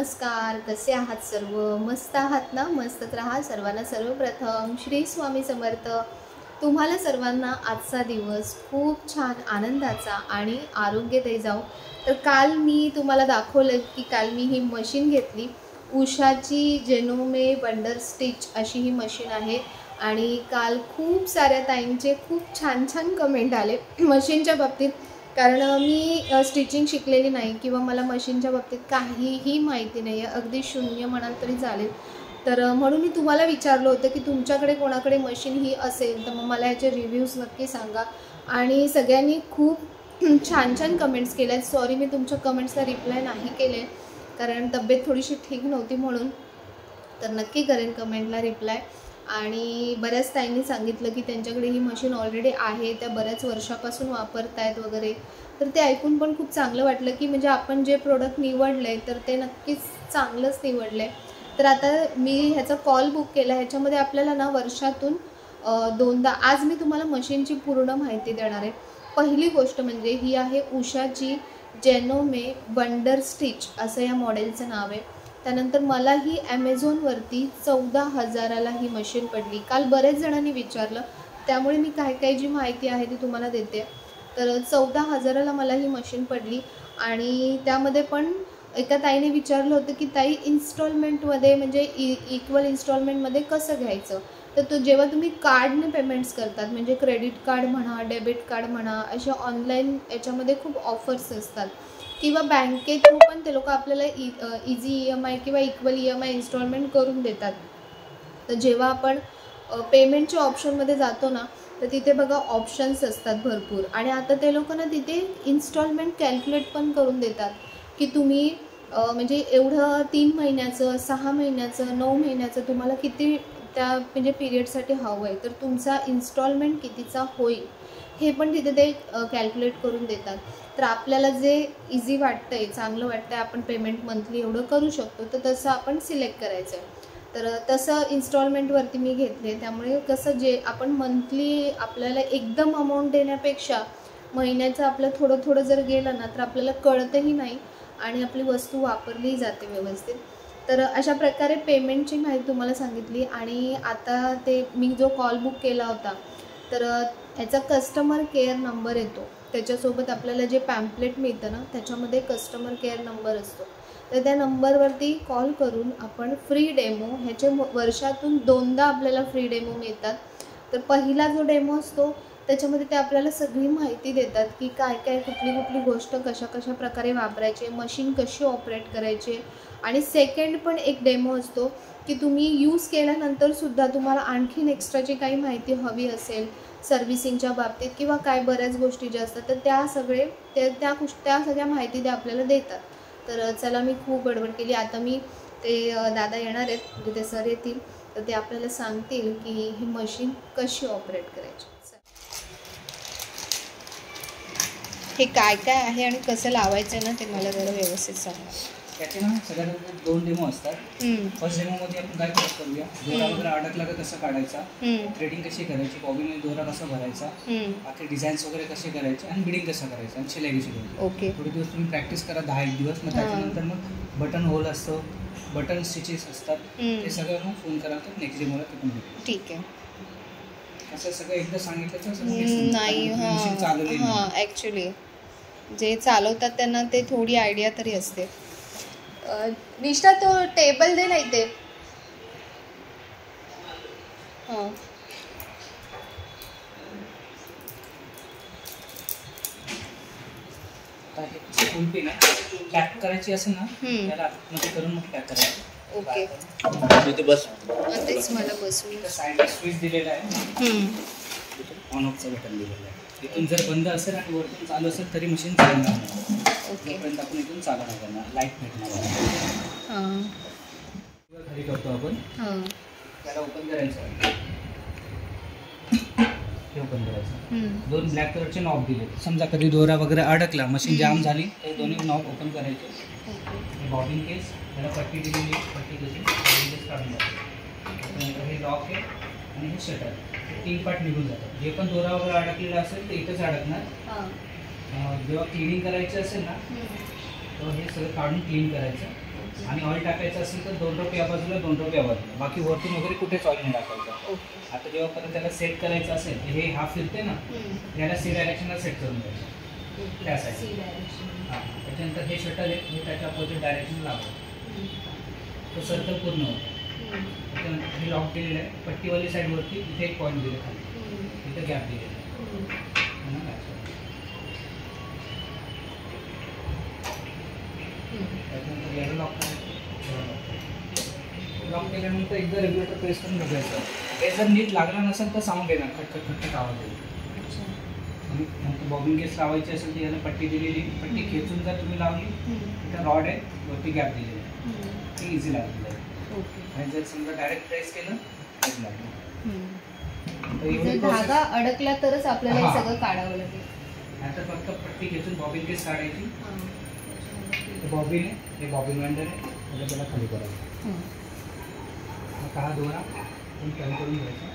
नमस्कार, कसे आहात सर्व? मस्त आहात ना? मस्तच राहा. सर्वांना सर्वप्रथम श्री स्वामी समर्थ. तुम्हाला सर्वांना आजचा दिवस खूप छान आनंदाचा आणि आरोग्यदायी जाऊ. तर काल मी तुम्हाला दाखवलं की काल मी ही मशीन घेतली, उषाची जेनोमे वंडर स्टिच अशी ही मशीन आहे. आणि काल खूप साऱ्या ताईंचे खूप छान छान कमेंट आले मशीनच्या बाबतीत. कारण मी स्टिचिंग शिकलेली नाही किंवा मला मशीनच्या बाबतीत काहीही माहिती नाही आहे, अगदी शून्य म्हणाल तरी चालेल. तर म्हणून मी तुम्हाला विचारलं होतं की तुमच्याकडे कोणाकडे मशीन ही असेल तर मग मला याचे रिव्ह्यूज नक्की सांगा. आणि सगळ्यांनी खूप छान छान कमेंट्स केल्या आहेत. सॉरी मी तुमच्या कमेंट्सला रिप्लाय नाही केले कारण तब्येत थोडीशी ठीक नव्हती म्हणून. तर नक्की करेन कमेंटला रिप्लाय. आणि बऱ्याच ताईंनी सांगितलं की त्यांच्याकडे ही मशीन ऑलरेडी आहे, त्या बऱ्याच वर्षापासून वापरत आहेत वगैरे. तर ते ऐकून पण खूप चांगलं वाटलं की म्हणजे आपण जे प्रोडक्ट निवडलं आहे तर ते नक्कीच चांगलंच निवडलं आहे. तर आता मी ह्याचा कॉल बुक केला. ह्याच्यामध्ये आपल्याला ना वर्षातून दोनदा आज मी तुम्हाला मशीनची पूर्ण माहिती देणार आहे. पहिली गोष्ट म्हणजे ही आहे उषाची जेनोमे वंडर स्टिच असं या मॉडेलचं नाव आहे. त्यानंतर मला ही ॲमेझॉनवरती 14,000ला ही मशीन पडली. काल बरेच जणांनी विचारलं त्यामुळे मी काय जी माहिती आहे ती तुम्हाला देते. तर 14,000ला मला ही मशीन पडली. आणि त्यामध्ये पण एका ताईने विचारलं होतं की ताई इन्स्टॉलमेंटमध्ये म्हणजे इक्वल इन्स्टॉलमेंटमध्ये कसं घ्यायचं. तर जेव्हा तुम्ही कार्डने पेमेंट्स करतात म्हणजे क्रेडिट कार्ड म्हणा, डेबिट कार्ड म्हणा, अशा ऑनलाईन याच्यामध्ये खूप ऑफर्स असतात किंवा बँके थ्रू पण ते लोक आपल्याला इझी EMI किंवा इक्वल EMI इन्स्टॉलमेंट करून देतात. तर जेव्हा आपण पेमेंटच्या ऑप्शनमध्ये जातो ना तर तिथे बघा ऑप्शन्स असतात भरपूर. आणि आता ते लोक ना तिथे इन्स्टॉलमेंट कॅल्क्युलेट पण करून देतात की तुम्ही म्हणजे एवढं 3 महिन्याचं, 6 महिन्याचं, 9 महिन्याचं तुम्हाला किती त्या म्हणजे पिरियडसाठी हवं आहे, तर तुमचा इन्स्टॉलमेंट कितीचा होईल हे पण तिथे ते कॅल्क्युलेट करून देतात. तर आपल्याला जे इझी वाटतं आहे, चांगलं वाटतं आहे, आपण पेमेंट मंथली एवढं करू शकतो तर तसं आपण सिलेक्ट करायचं आहे. तर तसं इन्स्टॉलमेंटवरती मी घेतले. त्यामुळे कसं जे आपण मंथली आपल्याला एकदम अमाऊंट देण्यापेक्षा महिन्याचं आपलं थोडं थोडं जर गेलं ना तर आपल्याला कळतही नाही आणि आपली वस्तू वापरली जाते व्यवस्थित. तर अशा प्रकारे पेमेंटची माहिती तुम्हाला सांगितली. आणि आता ते मी जो कॉल बुक केला होता तर ह्याचा कस्टमर केअर नंबर येतो. त्याच्यासोबत आपल्याला जे पॅम्पलेट मिळतं ना त्याच्यामध्ये कस्टमर केअर नंबर असतो. तर त्या नंबरवरती कॉल करून आपण फ्री डेमो ह्याचे वर्षातून 2दा आपल्याला फ्री डेमो मिळतात. तर पहिला जो डेमो असतो त्याच्यामध्ये ते आपल्याला सगळी माहिती देतात की काय कुठली गोष्ट कशा प्रकारे वापरायची, मशीन कशी ऑपरेट करायची. आणि सेकंड पण एक डेमो असतो की तुम्ही यूज केल्यानंतरसुद्धा तुम्हाला आणखीन एक्स्ट्राची काही माहिती हवी असेल सर्व्हिसिंगच्या बाबतीत किंवा काय बऱ्याच गोष्टी ज्या असतात तर त्या सगळ्या माहिती ते आपल्याला देतात. तर चला मी खूप बडबड केली. आता मी ते दादा येणार आहेत म्हणजे ते सर येतील तर ते आपल्याला सांगतील की ही मशीन कशी ऑपरेट करायची. हे काय आहे आणि कसं लावायचं ना ते मला जरा व्यवस्थित सांगा. त्याचे ना सगळ्यात 2 डेमो असतात. फर्स्ट डेमोमध्ये आपण काय करूया, दोरा वगैरे अडकला का कसं काढायचा, थ्रेडिंग कशी करायची, बॉबीमध्ये दोरा कसा भरायचा, बाकी डिझाईन्स वगैरे कसे करायचे आणि बिडिंग कसं करायचं आणि शिलाई कशी करायची. ओके. थोडे दिवस तुम्ही प्रॅक्टिस करा, 10-1 दिवस. मग त्याच्यानंतर मग बटन होल असतं, बटन स्टिचेस असतात, ते सगळं मग फोन करा तर नेक्स्ट डेमोला ते पण ठीक आहे. असं सगळं एकदा सांगितलं तर नाही. हां ॲक्च्युली जे चालवतात त्यांना ते थोडी आयडिया तरी असते. निष्ठा तो टेबल दे नाही ते. हां फुलपिन पॅक करायची असेल ना त्याला आतमध्ये करून मग पॅक करायचं. ओके. इथे बस. तेच मला बसून साईडला स्विच दिलेला आहे, ऑन ऑफचं बटन दिलेलं आहे. इथून जर बंद असेल आणि वरतून चालू असेल तरी मशीन चालणार नाही. जोपर्यंत आपण इथून चालू नाही करणार, लाईट भेटणार. खाली करतो आपण. त्याला ओपन करायचं, हे ओपन करायचं. 2 ब्लॅक कलरचे नॉब दिले. समजा कधी दोरा वगैरे अडकला, मशीन जाम झाली तर दोन्ही नॉब ओपन करायचे. बॉबिन केस, त्याला पट्टी दिलेली, पट्टी केस काढून जातो. हे लॉक आहे आणि हे शटर, 3 पार्ट निघून जातात. जे पण दोरा वगैरे अडकलेला असेल ते इथंच अडकणार. जेव्हा क्लिनिंग करायचं असेल ना तर हे सगळं काढून क्लीन करायचं. आणि ऑइल टाकायचं असेल तर 2 ड्रॉप या बाजूला 2 ड्रॉप या बाजूला, बाकी वरतून वगैरे कुठेच ऑइल नाही टाकायचं. ओके. आता जेव्हा परत त्याला सेट करायचं असेल तर हे हा फिरते ना, याला सी डायरेक्शनला सेट करून द्यायचं त्यासाठी. हां, त्याच्यानंतर हे शटर आहे हे त्याच्या अपोजिट डायरेक्शन लावायचं, तो सर्कल पूर्ण होतो. त्याच्यानंतर हे लॉक केलेलं आहे, पट्टीवाली साईडवरती इथे एक पॉईंट दिले खाली, इथं गॅप दिलेला आहे. त्याच्यानंतर याला लॉक करायचं, लॉक केल्यानंतर एकदा रेग्युलेटर प्रेस करून बघायचं. हे जर नीट लागला नसेल तर साऊंड येणार, खटखट खटखट आवाज येईल. आणि नंतर बॉबिन केस लावायची असेल तर याला पट्टी दिलेली, पट्टी खेचून जर तुम्ही लावली तर रॉड आहे वरती गॅप दिलेली आहे, ते इझी लागेल. आणि जर समजा डायरेक्ट प्रेस केलं तर लागेल. धागा अडकला तरच आपल्याला हे सगळं काढावं लागेल. आता फक्त पट्टी खेचून बॉबिन केस काढायची. बॉबिन आहे, हे बॉबिन वाइंडर आहे, त्याला खाली करायचं. आता हा दोरा आपण कमी करून घ्यायचा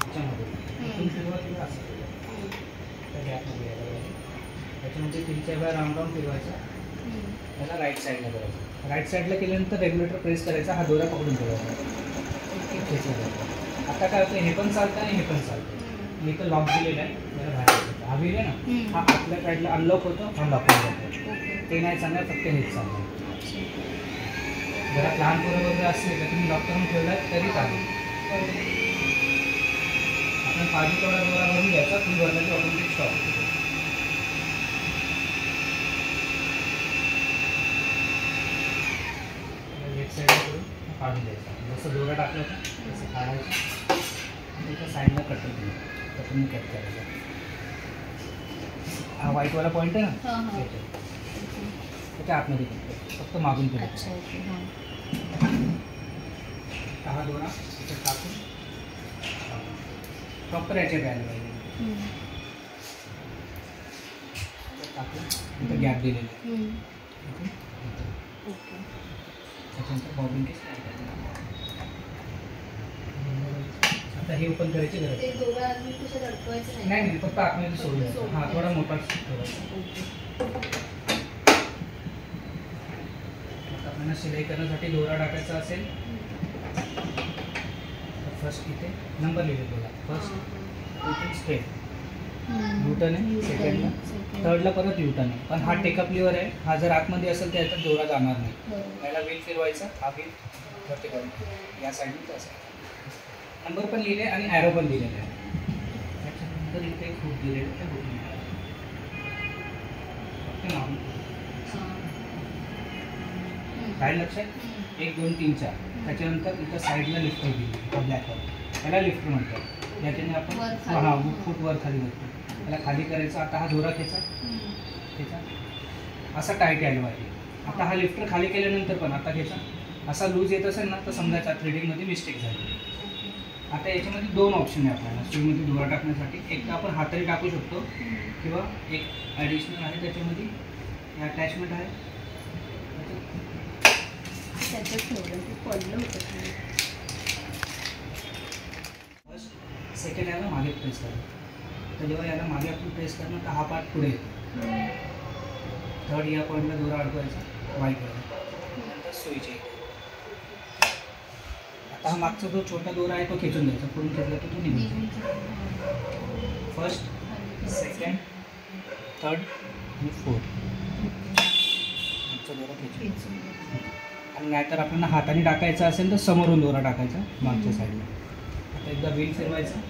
त्याच्यामध्ये, इथून सुरुवातीला असं त्या गॅपमध्ये यायला पाहिजे. त्याच्यामध्ये 3-4 वेळा राऊंड राऊंड फिरवायचा, त्याला राईट साईडला करायचं. राईट साईडला केल्यानंतर रेग्युलेटर प्रेस करायचा, हा दोरा पकडून ठेवायचा. आता काय होतं, हे पण चालतं आणि हे पण चालतं. मी इथं लॉक दिलेलं आहे, त्याला बाहेर येतं. हा व्हील आहे ना, हा आतल्या साईडला अनलॉक होतो, हा लॉक होतो. ते नाही चालणार, फक्त हेच चालणार. जरा लहान पोरं वगैरे असले तर तुम्ही लॉक करून ठेवलाय तरी चालेल. आपण पाहिजे तेवढा दोरा भरून घ्यायचा, फुल भरला की ऑटोमॅटिक स्टॉप होतो. एक साईडला करून काढून द्यायचा, जसं दोरा टाकलं होतं तसं काढायचं. एका साईडला कटर दिलं तर तुम्ही कट करायचा. हा व्हाईटवाला पॉईंट आहे ना, त्याच्या आतमध्ये फक्त मागून केलं. हा दोरा इथं टाकून प्रॉपर याच्यात यायला पाहिजे. टाकून इथं गॅप दिलेला आहे, त्याच्यानंतर बॉबिन केस. आता हे ओपन करायची गरज नाही, नाही फक्त आतमध्ये सोडून द्यायचं. हा थोडा मोठा ठेवायचा. आता आपल्याला शिलाई करण्यासाठी दोरा टाकायचा असेल तर फर्स्ट इथे नंबर लिहिलेला बघा, फर्स्ट इथून स्ट्रेट युटर्न आहे, सेकंडला थर्डला परत युटर्न आहे. पण हा टेकअप लिव्हर आहे, हा जर आतमध्ये असेल तर याचा दोरा जाणार नाही. याला व्हील फिरवायचा, हा व्हील वरती करून या साईडने त्या साईड नंबर पण लिहिले आणि ॲरो पण दिलेले आहे. त्याच्यानंतर इथे एक हुक दिलेलं आहे, हुक काय लक्षात 1 2 3 4. त्याच्यानंतर इथं साईडला लिफ्टर दिली, ब्लॅकवर, त्याला लिफ्टर म्हणतात. याच्याने आपण हा फूट वर खाली करतो, त्याला खाली करायचं. आता हा दोरा खेचा असा टाईट यायला पाहिजे. आता हा लिफ्टर खाली केल्यानंतर पण आता खेचा असा लूज येत असेल ना तर समजायचा थ्रेडिंगमध्ये मिस्टेक झाली. आता याच्यामध्ये 2 ऑप्शन आहे आपल्याला सुईमध्ये दोरा टाकण्यासाठी. एक तर आपण हाताने टाकू शकतो किंवा एक ॲडिशनल आहे त्याच्यामध्ये अटॅचमेंट आहे, फर्स्ट सेकंड याला मागे प्रेस करा. तर जेव्हा याला मागे आपण प्रेस करणार तर हा पार्ट पुढे येतो. थर्ड या पॉईंटला दोरा अडकवायचा वाईटवर, नंतर सुईचे. आता हा मागचा जो छोटा दोरा आहे तो खेचून द्यायचा, पुढून खेचला तर तो निघून. फर्स्ट सेकंड थर्ड आणि फोर्थ मागचा दोरा खेचून. आणि नाहीतर आपल्याला हाताने टाकायचा असेल तर समोरून दोरा टाकायचा मागच्या साईडला. आता एकदा व्हील फिरवायचा,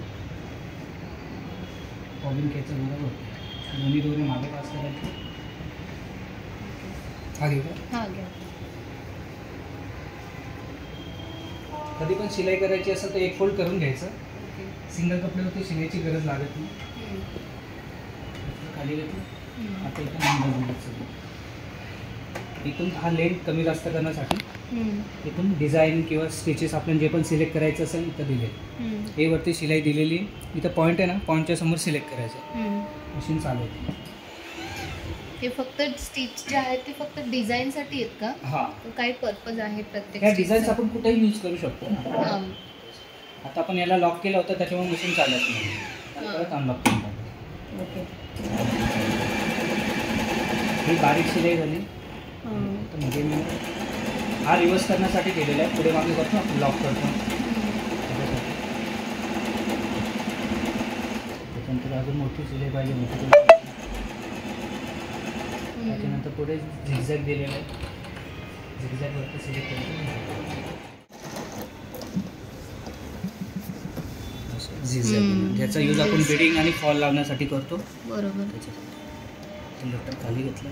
बॉबिन केसचा दोरा होतो, दोन्ही दोरे मागे पास करायचे. हा घेऊ का? कधी पण शिलाई करायची असेल तर 1 फोल्ड करून घ्यायचं. सिंगल कपड्यावरती शिलाईची गरज लागत नाही. खाली घेतलं, आता इथं नंबर दिलं. इथून हा लेंथ कमी जास्त करण्यासाठी इथून डिझाईन किंवा स्टिचेस आपल्याला जे पण सिलेक्ट करायचं असेल इथं दिले. हे वरती शिलाई दिलेली, इथं पॉईंट आहे ना, पॉईंटच्या समोर सिलेक्ट करायचं, मशीन चालू होते. हे फक्त स्टिच जे आहेत ते फक्त डिझाईनसाठी आहेत का? हां, काही पर्पज आहे प्रत्येक? ह्या डिझाईन्स आपण कुठेही यूज करू शकतो ना. आता आपण याला लॉक केलं होतं त्याच्यामुळे मशीन चालत नाही, परत अनलॉक करून टाकतो. ओके, ही बारीक शिलाई झाली. तर मध्ये मी हा रिवर्स करण्यासाठी केलेला आहे. पुढे मागे करतो आपण लॉक करतो. त्याच्यानंतर अजून मोठी सिलाई पाहिजे मोठी. त्याच्यानंतर पुढे झिगझॅग दिलेलं आहे. झिगझॅगवरती सिलेक्ट करतो. झिगझॅग याचा यूज आपण बिडिंग आणि फॉल लावण्यासाठी करतो. बरोबर. कंडक्टर खाली घेतलं,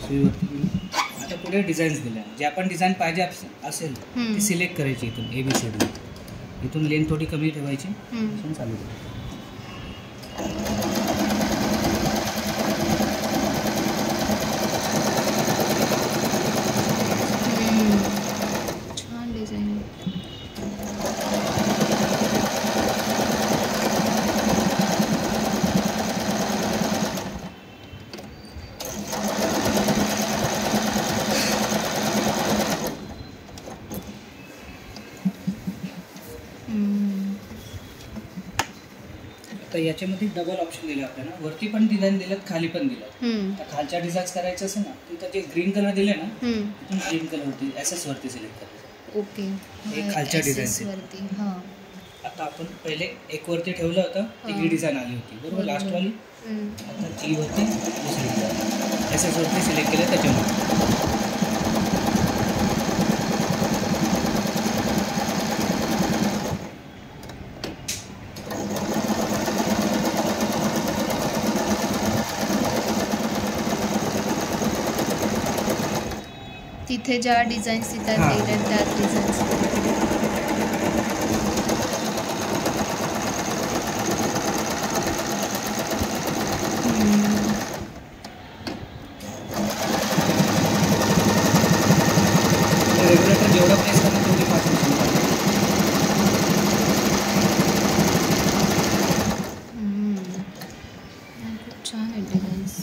सुईवरती. आता पुढे डिझाईन्स दिल्या. जे आपण डिझाईन पाहिजे असेल ती सिलेक्ट करायची इथून ABCD. इथून लेंथ थोडी कमी ठेवायची. चालू करायचं. छान डिझाईन. आता याच्यामध्ये डबल ऑप्शन दिले आपल्याला. वरती पण डिझाईन दिल्यात, खाली पण दिल्यात. तर खालच्या डिझाईन्स करायचं असेल ना, तिथं जे ग्रीन कलर दिले ना, तिथून ग्रीन कलरवरती SS वरती सिलेक्ट करायचं. ओके. हे खालच्या डिझाईन्स वरती. हां. आता आपण पहिले एक वरती ठेवलं होतं, ती ही डिझाईन आली होती बरोबर लास्टवाली. आता G वरती दुसरी SS वरती सिलेक्ट केलं त्याच्यामध्ये. तिथे ज्या डिझाईन्स तिथं दिल्या त्या डिझाईन्स. रेग्युलेटर जेवढा प्रेस करणार तेवढी फास्ट मशीन. खूप छान आहे डिझाईन्स.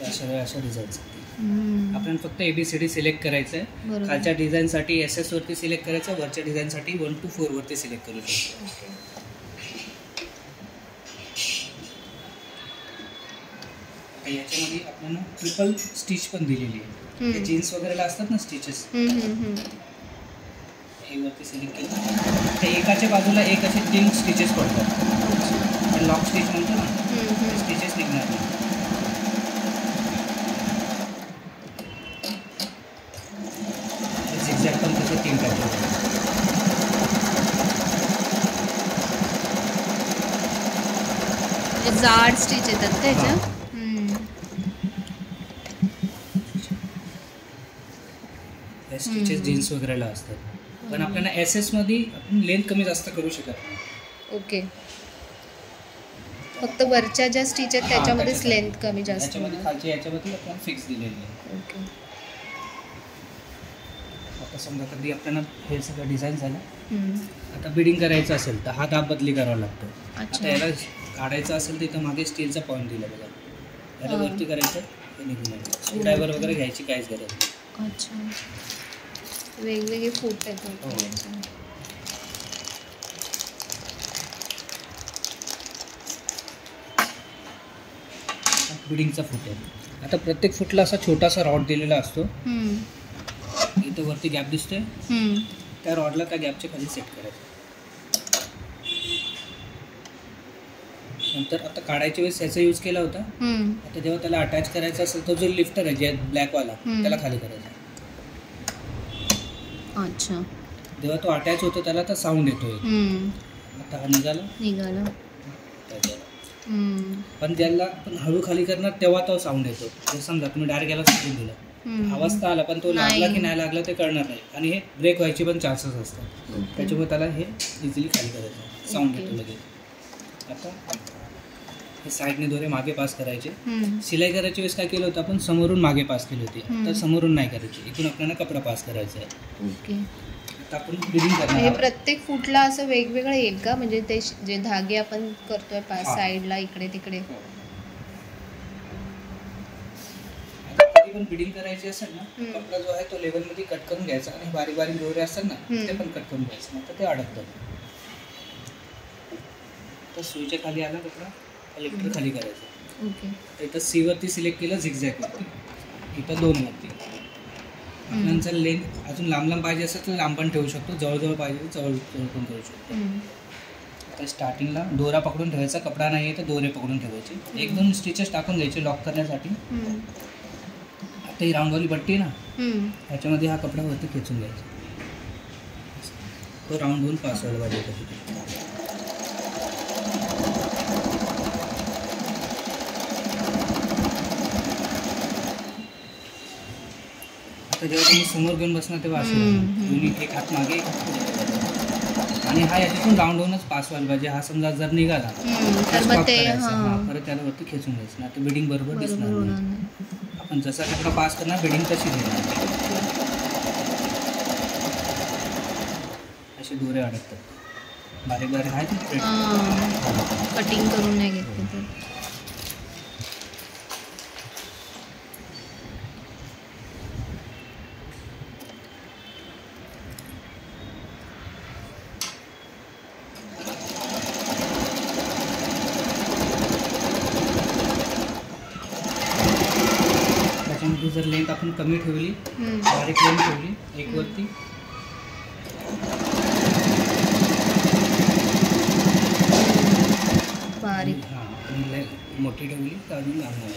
अशा डिझाईन्स आपण फक्त ABCD सिलेक्ट करायचं आहे. खालच्या डिझाईनसाठी SS वरती सिलेक्ट करायचं, वरच्या डिझाईनसाठी 1 to 4 वरती सिलेक्ट करू शकतो. याच्यामध्ये आपल्याला ट्रिपल स्टिच पण दिलेली आहे. जीन्स वगैरेला असतात ना स्टिचेस, हे वरती सिलेक्ट केलं ते एकाच्या बाजूला एक असे 3 स्टिचेस पडतात. लॉक स्टिच म्हणतो ना, स्टिचेस निघणार नाही. झिगझॅग पण तसे 3 टाकले. जाड स्टिच येतात त्याच्या. स्टिचेस जीन्स वगैरेला असतात, पण आपल्याला SS मध्ये आपण लेंथ कमी जास्त करू शकत नाही. ओके. फक्त वरच्या ज्या स्टिच आहेत त्याच्यामध्येच लेंथ कमी जास्त. याच्यामध्ये खालच्या याच्यामध्ये आपण फिक्स दिलेली आहे. ओके. आता समजा कधी आपल्याला हे सगळं डिझाईन झालं, आता बिडिंग करायचं असेल तर हा दाब बदली करावा लागतो. आता याला काढायचं असेल तर इथं मागे स्टीलचा पॉईंट दिला बघा, याला वरती करायचं, हे निघून जाईल. स्क्रूड्रायव्हर वगैरे घ्यायची काहीच गरज नाही. अच्छा. वेगवेगळे फूट आहेत. बिडिंगचा फूट आहे. आता प्रत्येक फूटला असा छोटासा रॉड दिलेला असतो. इथं वरती गॅप दिसतोय, त्या रॉडला त्या गॅपच्या खाली सेट करायचं. नंतर आता काढायच्या वेळेस याचा यूज केला होता. आता जेव्हा त्याला अटॅच करायचं असेल तर जो लिफ्टर आहे जे ब्लॅकवाला त्याला खाली करायचा. अच्छा. जेव्हा तो अटॅच होतो त्याला तर साऊंड येतोय. आता हा निघाला. पण ज्याला आपण हळू खाली करणार तेव्हा तो साऊंड येतो. जर समजा तुम्ही डायरेक्ट याला सोडून दिला, आवाज तर आला पण तो लागला की नाही लागला ते कळणार नाही, आणि हे ब्रेक व्हायचे पण चान्सेस असतात. त्याच्यामुळे त्याला हे इझिली खाली करायचं, साऊंड येतो लगेच. आता हे साईडने दोरे मागे पास करायचे. सिलाई करायच्या वेळेस काय केलं होतं आपण, समोरून मागे पास केली होती. तर समोरून नाही करायची, इथून आपल्याला कपडा पास करायचा आहे. ओके. आता आपण बिडिंग करणार. हे प्रत्येक फूटला असं वेगवेगळं येईल का, म्हणजे ते जे धागे आपण करतोय साईडला इकडे तिकडे. कधी पण बिडिंग करायची असेल ना, कपडा जो आहे तो लेवल मध्ये कट करून घ्यायचा, आणि बारीक बारीक दोरे असतात ना ते पण कट करून घ्यायचं, नाही तर ते अडकतं. तर सुईच्या खाली आला कपडा, लिफ्टर खाली करायचं. ओके. इथं C वरती सिलेक्ट केलं, झिगझॅग वरती, इथं 2 वरती. आपल्याला जर लेंथ अजून लांब लांब पाहिजे असेल तर लांब पण ठेवू शकतो, जवळजवळ पाहिजे तर जवळ पण करू शकतो. आता स्टार्टिंगला दोरा पकडून ठेवायचा, कपडा नाही आहे तर दोरे पकडून ठेवायचे. 1-2 स्टिचेस टाकून द्यायचे लॉक करण्यासाठी. आता ही राऊंडवाली पट्टी आहे ना, ह्याच्यामध्ये हा कपडा वरती खेचून घ्यायचा, तो राऊंड होऊन पास व्हायला पाहिजे. आता जेव्हा तुम्ही समोर घेऊन बसणार तेव्हा असं दोन्ही एक हात मागे एक हात पुढे, आणि हा याच्यातून राऊंड होऊनच पास व्हायला पाहिजे. हा समजा जर निघाला तर परत त्याला वरती खेचून घ्यायचं ना, तर बिडिंग बरोबर दिसणार नाही. आपण जसा कपडा पास करणार बिडिंग तशी घेणार. असे दोरे अडकतात बारीक बारीक आहेत, कटिंग करून नाही घेतलं. त्याच्यामध्ये जर लेंथ आपण कमी ठेवली, बारीक लेंथ ठेवली एक वरती, बारीक मोठी ठेवली तर अजून लांब नाही.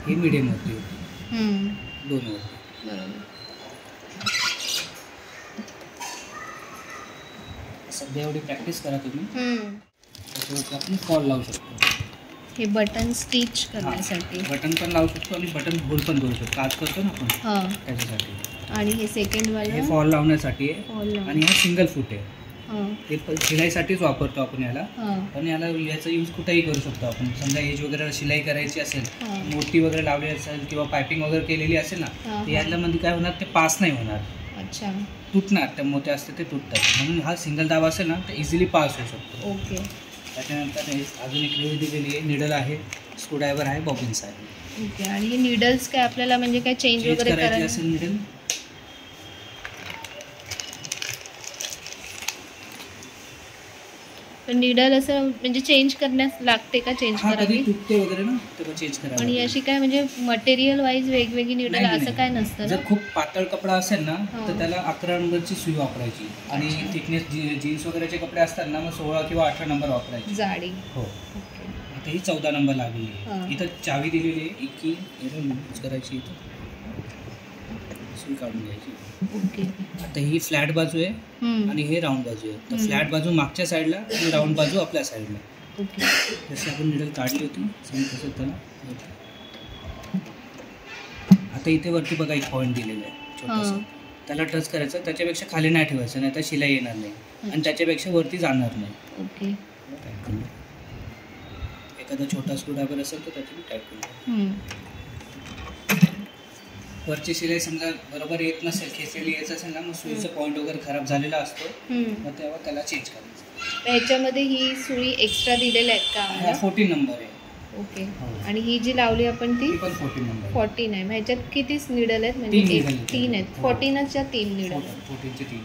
ही मीडियम होती, 2 होती. सध्या एवढी प्रॅक्टिस करा तुम्ही, त्याच्यावरती आपण फॉल लावू शकतो. हे बटन स्टिच करण्यासाठी बटन पण लावू शकतो आणि बटन होल पण करू शकतो. आज करतो ना आपण त्याच्यासाठी. आणि हे सेकंड वाला हे फॉल लावण्यासाठी आहे, आणि हा सिंगल फूट आहे. ते शिलाईसाठीच वापरतो आपण याला, पण याचा यूज कुठेही करू शकतो आपण. समजा एज वगैरे शिलाई करायची असेल, मोठी वगैरे लावली असेल किंवा पायपिंग वगैरे केलेली असेल ना, तर याच्यामध्ये काय होणार, ते पास नाही होणार. अच्छा, तुटणार, त्या मोठे असते ते तुटतात. म्हणून हा सिंगल दाबा असेल ना तर इझिली पास होऊ शकतो. ओके. त्याच्यानंतर अजून एक रेडी दिलेली आहे, निडल आहे, स्क्रूड्रायव्हर आहे, बॉबिन्स आहे. ओके. आणि हे निडल्स काय आपल्याला म्हणजे काय चेंज वगैरे करायची असेल निडल, पण निडल असं म्हणजे चेंज करण्यास लागते का? चेंज करावी तुटते वगैरे ना तेव्हा चेंज करावी. पण ही अशी काय म्हणजे मटेरियल वाईज वेगवेगळी निडल असं काय नसतं? जर खूप पातळ कपडा असेल ना तर त्याला 11 नंबरची सुई वापरायची, आणि थिकनेस जीन्स वगैरेचे कपडे असतात ना मग 16 किंवा 18 नंबर वापरायची जाडी. हो. आता ही 14 नंबर लागली आहे. इथं चावी दिलेली आहे, की यूज करायची, इथं सुई काढून घ्यायची. ओके. आता ही फ्लॅट बाजू आहे आणि हे राऊंड बाजू आहे. तर फ्लॅट बाजू मागच्या साईडला आणि राऊंड बाजू आपल्या साईडला. ओके. जशी आपण निडल काढली होती तसं त्याला. आता इथे वरती बघा एक पॉईंट दिलेला आहे छोटासा, त्याला टच करायचं. त्याच्यापेक्षा खाली नाही ठेवायचं, नाही तर शिलाई येणार नाही, आणि त्याच्यापेक्षा वरती जाणार नाही. ओके. एखादा छोटा स्क्रूड्रायव्हर असेल तर त्याची टाईट करू. वरची शिलाई समजा बरोबर येत नसेल, खेचलेली येत असेल ना, मग सुईचा पॉईंट वगैरे खराब झालेला असतो, मग तेव्हा त्याला चेंज करायचं. ह्याच्यामध्ये ही सुई एक्स्ट्रा दिलेल्या आहेत का? 14 नंबर आहे. ओके. आणि ही जी लावली आपण ती पण 14 नंबर. 14 आहे. ह्याच्यात किती निडल आहेत? म्हणजे 3 आहेत. 14च्या 3 निडल आहेत. 14चे 3.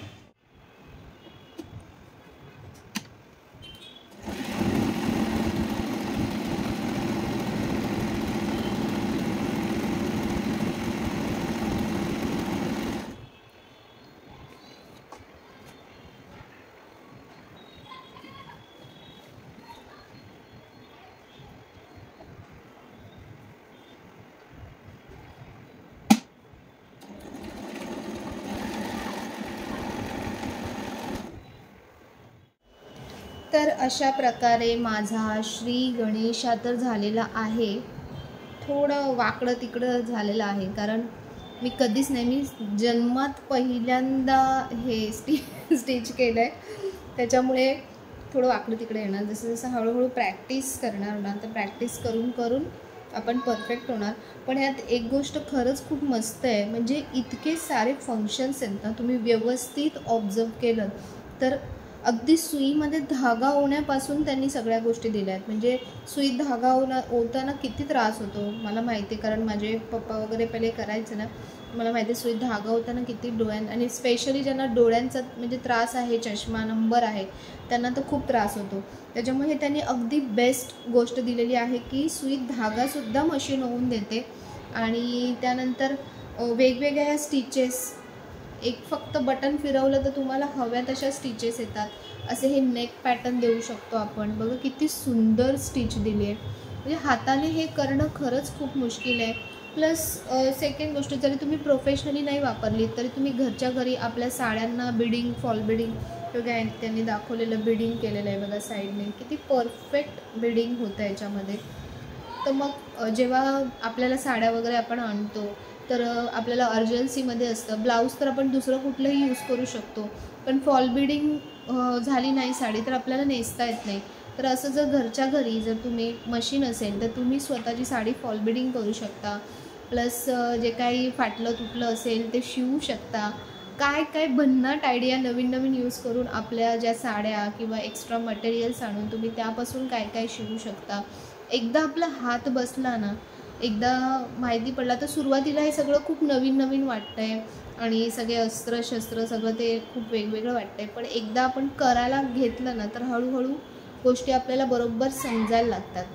तर अशा प्रकारे माझा श्री गणेशा तर झालेला आहे. थोडं वाकडं तिकडं झालेलं आहे, कारण मी कधीच नाही, मी जन्मात पहिल्यांदा हे स्टिच केलं आहे, त्याच्यामुळे थोडं वाकडं तिकडे येणार. जसं जसं हळूहळू प्रॅक्टिस करणार ना, तर प्रॅक्टिस करून करून आपण परफेक्ट होणार. पण ह्यात एक गोष्ट खरंच खूप मस्त आहे, म्हणजे इतके सारे फंक्शन्स आहेत ना, तुम्ही व्यवस्थित ऑब्झर्व केलं तर अगदी सुईमध्ये धागा होण्यापासून त्यांनी सगळ्या गोष्टी दिल्या आहेत. म्हणजे सुईत धागा होताना किती त्रास होतो मला माहिती आहे, कारण माझे पप्पा वगैरे पहिले करायचे ना, मला माहिती आहे सुईत धागा होताना किती आणि स्पेशली ज्यांना डोळ्यांचा म्हणजे त्रास आहे, चष्मा नंबर आहे, त्यांना तर खूप त्रास होतो. त्याच्यामुळे त्यांनी अगदी बेस्ट गोष्ट दिलेली आहे की सुईत धागासुद्धा मशीन होऊन देते. आणि त्यानंतर वेगवेगळ्या स्टिचेस, एक फक्त बटन फिरवलं तर तुम्हाला हव्या तशा स्टिचेस येतात. असे हे नेक पॅटर्न देऊ शकतो आपण. बघा किती सुंदर स्टिच दिली आहे. म्हणजे हाताने हे करणं खरंच खूप मुश्किल आहे. प्लस सेकंड गोष्ट, जरी तुम्ही प्रोफेशनली नाही वापरली तरी तुम्ही घरच्या घरी आपल्या साड्यांना बिडिंग, फॉल बिडिंग बघा त्यांनी दाखवलेलं बिडिंग केलेलं आहे बघा साईडने, किती परफेक्ट बिडिंग होतं याच्यामध्ये. तर मग जेव्हा आपल्याला साड्या वगैरे आपण आणतो तर आपल्याला अर्जन्सीमध्ये असतं, ब्लाऊज तर आपण दुसरं कुठलंही यूज करू शकतो, पण फॉल बिडिंग झाली नाही साडी तर आपल्याला नेसता येत नाही. तर असं जर घरच्या घरी जर तुम्ही मशीन असेल तर तुम्ही स्वतःची साडी फॉल बिडिंग करू शकता. प्लस जे काही फाटलं तुटलं असेल ते शिवू शकता. काय काय भन्नाट आयडिया नवीन नवीन यूज करून आपल्या ज्या साड्या किंवा एक्स्ट्रा मटेरियल्स आणून तुम्ही त्यापासून काय काय शिवू शकता. एकदा आपला हात बसला ना, एकदा माहिती पडला तर सुरुवातीला हे सगळं खूप नवीन नवीन वाटतं आहे आणि सगळे अस्त्र शस्त्र सगळं ते खूप वेगवेगळं वाटतं आहे, पण एकदा आपण करायला घेतलं ना तर हळूहळू गोष्टी आपल्याला बरोबर समजायला लागतात.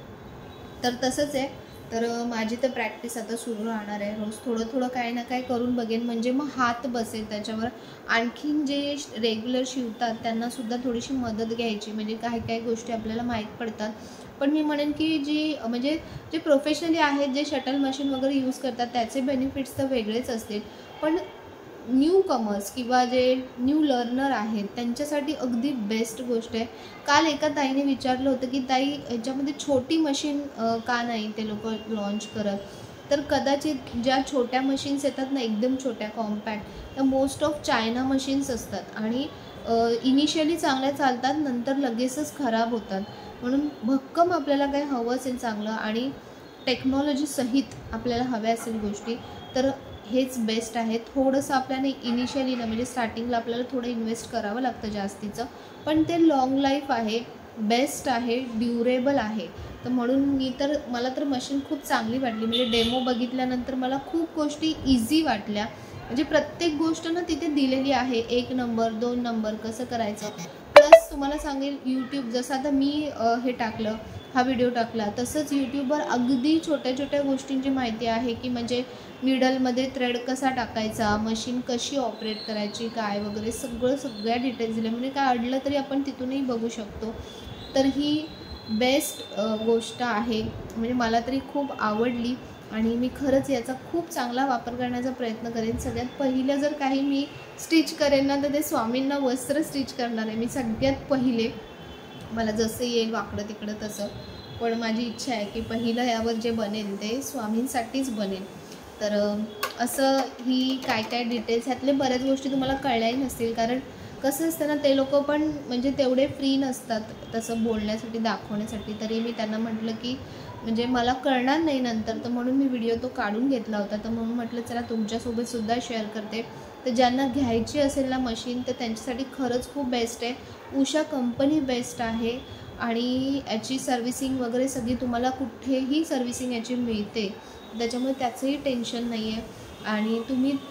तर तसंच आहे. तर माझी तर प्रॅक्टिस आता सुरू राहणार आहे. रोज थोडं थोडं काही ना काही करून बघेन, म्हणजे मग हात बसेल त्याच्यावर. आणखीन जे रेग्युलर शिवतात त्यांनासुद्धा थोडीशी मदत घ्यायची, म्हणजे काही काही गोष्टी आपल्याला माहीत पडतात. पण मी म्हणेन की म्हणजे जे प्रोफेशनली आहेत, जे शटल मशीन वगैरे यूज करतात त्याचे बेनिफिट्स तर वेगळेच असतील, पण न्यू कमर्स किंवा जे न्यू लर्नर आहेत त्यांच्यासाठी अगदी बेस्ट गोष्ट आहे. काल एका ताईने विचारलं होतं की ताई ह्याच्यामध्ये छोटी मशीन का नाही ते लोक लॉन्च करत. तर कदाचित ज्या छोट्या मशीन्स येतात ना, एकदम छोट्या कॉम्पॅक्ट, त्या मोस्ट ऑफ चायना मशीन्स असतात आणि इनिशियली चांगल्या चालतात, नंतर लगेचच खराब होतात. म्हणून भक्कम आपल्याला काही हवं असेल चांगलं आणि टेक्नॉलॉजी सहित आपल्याला हव्या असेल गोष्टी, तर हेच बेस्ट आहे. थोडंसं आपल्याला इनिशियली ना, म्हणजे स्टार्टिंगला आपल्याला थोडं इन्व्हेस्ट करावं लागतं जास्तीचं, पण ते लाँग लाईफ आहे, बेस्ट आहे, ड्युरेबल आहे. तर म्हणून मला तर मशीन खूप चांगली वाटली. म्हणजे डेमो बघितल्यानंतर मला खूप गोष्टी इझी वाटल्या. म्हणजे प्रत्येक गोष्ट ना तिथे दिलेली आहे, 1 नंबर 2 नंबर कसं करायचं. प्लस तुम्हाला सांगेल, यूट्यूब जसं आता मी हे टाकलं, हा व्हिडिओ टाकला, तसंच यूट्यूबवर अगदी छोट्या छोट्या गोष्टींची माहिती आहे की म्हणजे मिडलमध्ये थ्रेड कसा टाकायचा, मशीन कशी ऑपरेट करायची, काय वगैरे सगळ्या डिटेल्स दिल्या. म्हणजे काय अडलं तरी आपण तिथूनही बघू शकतो. तर ही बेस्ट गोष्ट आहे. म्हणजे मला तरी खूप आवडली आणि मी खरंच याचा खूप चांगला वापर करण्याचा प्रयत्न करेन. सगळ्यात पहिलं जर काही मी स्टिच करेन ना, तर ते स्वामींना वस्त्र स्टिच करणार आहे मी सगळ्यात पहिले. मला जसं येईल वाकडं तिकडं तसं, पण माझी इच्छा आहे की पहिलं यावर जे बनेल ते स्वामींसाठीच बनेल. तर असं ही काय काय डिटेल्स, ह्यातले बऱ्याच गोष्टी तुम्हाला कळल्याही नसतील, कारण कसं असतं ना, ते लोक पण म्हणजे तेवढे फ्री नसतात तसं बोलण्यासाठी, दाखवण्यासाठी. तरी मी त्यांना म्हटलं की म्हणजे मला कळणार नाही नंतर, तर म्हणून मी व्हिडिओ तो काढून घेतला होता. तर म्हणून म्हटलं चला तुमच्यासोबतसुद्धा शेअर करते. तर ज्यांना घ्यायची असेल ना मशीन, तर त्यांच्यासाठी खरंच खूप बेस्ट आहे. उषा कंपनी बेस्ट आहे आणि याची सर्व्हिसिंग वगैरे सगळी तुम्हाला कुठेही सर्व्हिसिंग याची मिळते, त्याच्यामुळे त्याचंही टेन्शन नाही आहे. आणि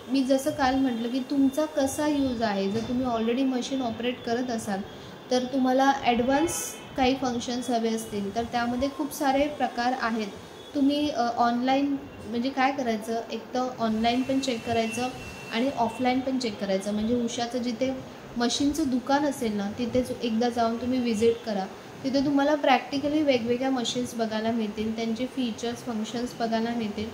मी जसं काल म्हटलं की तुमचा कसा यूज आहे. जर तुम्ही ऑलरेडी मशीन ऑपरेट करत असाल तर तुम्हाला ॲडव्हान्स काही फंक्शन्स हवे असतील तर त्यामध्ये खूप सारे प्रकार आहेत. तुम्ही ऑनलाईन म्हणजे काय करायचं, एक तर ऑनलाईन पण चेक करायचं आणि ऑफलाईन पण चेक करायचं. म्हणजे उषाचं जिथे मशीनचं दुकान असेल ना, तिथेच एकदा जाऊन तुम्ही व्हिजिट करा. तिथे तुम्हाला प्रॅक्टिकली वेगवेगळ्या मशीन्स बघायला मिळतील, त्यांचे फीचर्स फंक्शन्स बघायला मिळतील.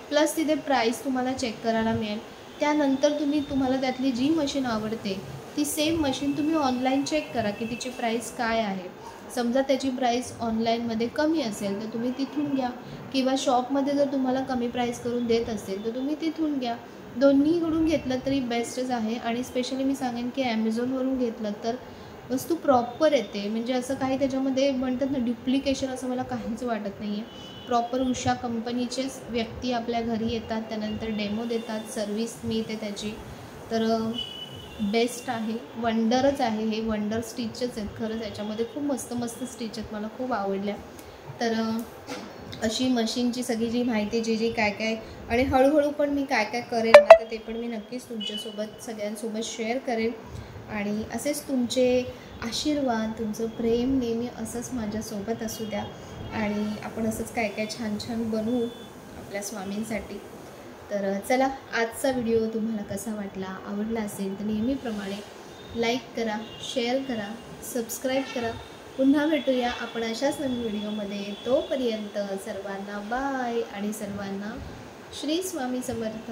प्लस तिथे प्राईस तुम्हाला चेक करायला मिळेल. त्यानंतर तुम्हाला त्यातली जी मशीन आवडते ती सेम मशीन तुम्ही ऑनलाईन चेक करा की तिची प्राईस काय आहे. समजा त्याची प्राईस ऑनलाईनमध्ये कमी असेल तर तुम्ही तिथून घ्या, किंवा शॉपमध्ये जर तुम्हाला कमी प्राईस करून देत असेल तर तुम्ही तिथून घ्या. दोन्हीकडून घेतलं तरी बेस्टच आहे. आणि स्पेशली मी सांगेन की ॲमेझॉनवरून घेतलं तर वस्तू प्रॉपर येते. म्हणजे असं काही त्याच्यामध्ये म्हणतात ना डुप्लिकेशन, असं मला काहीच वाटत नाही आहे. प्रॉपर उषा कंपनीचेच व्यक्ती आपल्या घरी येतात, त्यानंतर डेमो देतात, सर्व्हिस मिळते त्याची. तर बेस्ट आहे, वंडरच आहे. हे वंडर स्टिचेस आहेत खरंच. याच्यामध्ये खूप मस्त मस्त स्टिच आहेत, मला खूप आवडल्या. तर अशी मशीनची सगळी जी माहिती जी काय काय, आणि हळूहळू पण मी काय काय करेन ना, तर ते पण मी नक्कीच तुमच्यासोबत सगळ्यांसोबत शेअर करेन. आणि असेच तुमचे आशीर्वाद, तुमचं प्रेम नेहमी असंच माझ्यासोबत असू द्या. आणि आपण असंच काय काय छान छान बनवू आपल्या स्वामींसाठी. तर चला, आजचा व्हिडिओ तुम्हाला कसा वाटला, आवडला असेल तर नेहमीप्रमाणे लाईक करा, शेअर करा, सबस्क्राईब करा. पुन्हा भेटूया आपण अशाच नवीन व्हिडिओमध्ये. तोपर्यंत सर्वांना बाय आणि सर्वांना श्री स्वामी समर्थ.